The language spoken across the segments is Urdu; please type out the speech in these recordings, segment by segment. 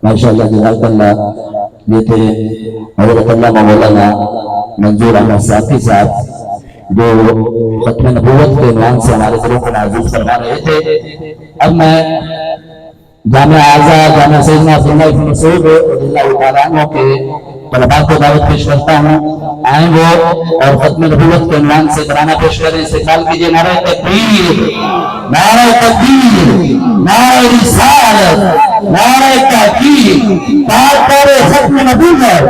MashaAllah, jazakallah. یہ تھے حضرت علامہ مولانا منظور احمد صافی صاحب جو ختم نبوت کے عنوان سے ہمارے دلوں کو نازل فرما رہے تھے. اب میں جامعہ اعزا جامعہ سیدنا عبداللہ بن مسعود رضی اللہ تعالیٰ عنہ کے طلباء کو دعوت پیش کرتا ہوں. آئیں وہ اور ختم نبوت کے عنوان سے ترانہ پیش کریں. استقبال کیجیے. نعرہ تکبیر، نعرہ تکبیر، نعرہ رسالت، نعرہ تحقیق، تاجدار ختم نبوت،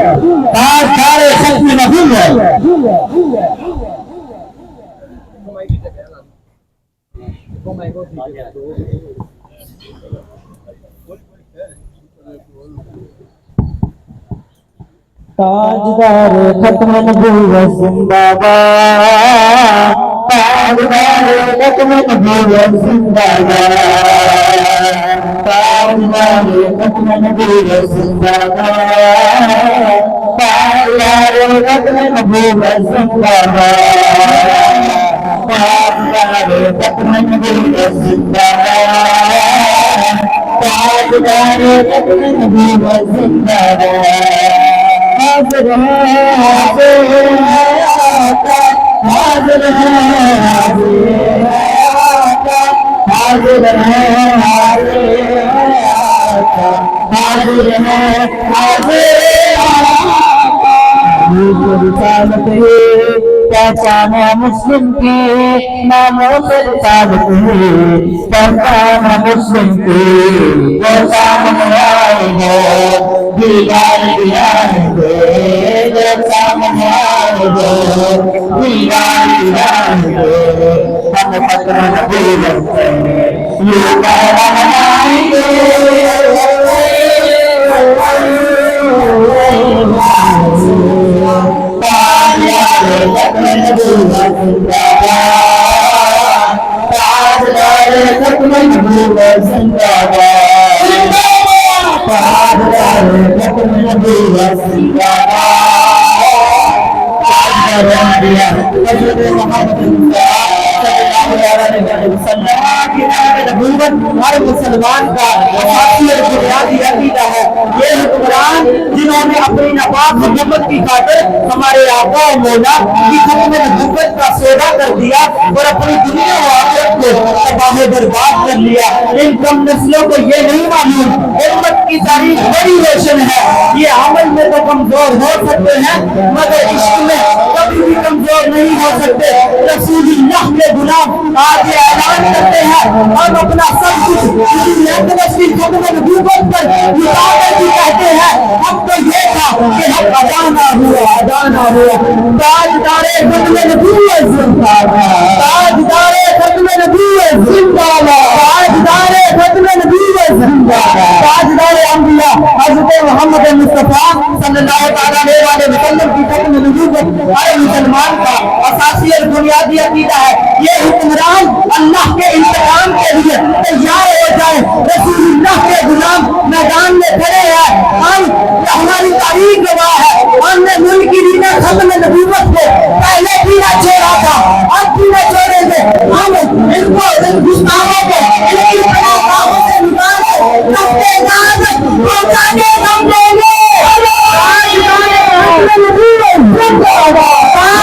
تاجدار ختم نبوت. تاجدار ختم نبوت زندہ باد، تاجدار ختم نبوت زندہ باد، تاجدار ختم نبوت زندہ باد، تاجدار ختم نبوت زندہ باد، تاجدار ختم نبوت زندہ باد، تاجدار ختم نبوت زندہ باد. حاضر ہے حاضر حاضر ہے حاضر ہے حاضر ہے رسالت ہے پہچان مسلم کی، ناموں سے رسالت ہے پہچان مسلم کی. وہ سامنے آئے گے دیدار دلائیں گے، وہ سامنے آئے گے دیدار دلائیں گے. ہم ختم نبوت سے یہ کہنا منائیں گے. تاجدار ختم نبوت زندہ باد، تاجدار ختم نبوت زندہ باد، تاجدار ختم نبوت زندہ باد. تاجدار انبیاء حضرت محمد صلی اللہ علیہ وسلم کی نبوت ہر مسلمان کا اساسی اور بنیادی عقیدہ ہے. یہ حکمران جنہوں نے اپنی ناپاک محبت کی خاطر ہمارے آقا و مولا کی ختم نبوت کا سودا کر دیا اور اپنی دنیا و آخرت کو تباہ برباد کر لیا. ان کم نسلوں کو یہ نہیں معلوم امت کی تاریخ بڑی روشن ہے. یہ عمل میں تو کمزور ہو سکتے ہیں مگر عشق میں کبھی بھی کمزور نہیں ہو سکتے. رسول اللہ کے غلام آج یہ اعلان کرتے ہیں ہم اپنا سب کچھ اسی ختم نبوت پر لٹا کر بھی کہتے ہیں اب تو یہ تھا کہ ہم ادا نہ ہوا ادا نہ ہوا. تاجدار ختم نبوت زندہ باد، تاجدار ختم نبوت زندہ باد، تاجدار ختم نبوت زندہ باد. تاجدار انبیاء حضرت محمد مصطفیٰ صلی اللہ علیہ وسلم کی ختم نبوت ہر مسلمان کا اساسی اور بنیادی عقیدہ ہے. یہ حکمران اللہ کے انتقام کے لیے تیار ہو جائے. رسول اللہ کے غلام میدان میں کھڑے ہیں. ہم ہماری تاریخ گواہ ہے ہم نے ملک کی لینا ختم نبوت کو پہلے بھی نہ چھوڑا تھا اب بھی نہ چھوڑیں گے. ہم ان کو ان گستاخوں کو ان کی پناہگاہوں سے نکال کر رفتے دار پہنچانے ہم دیں گے.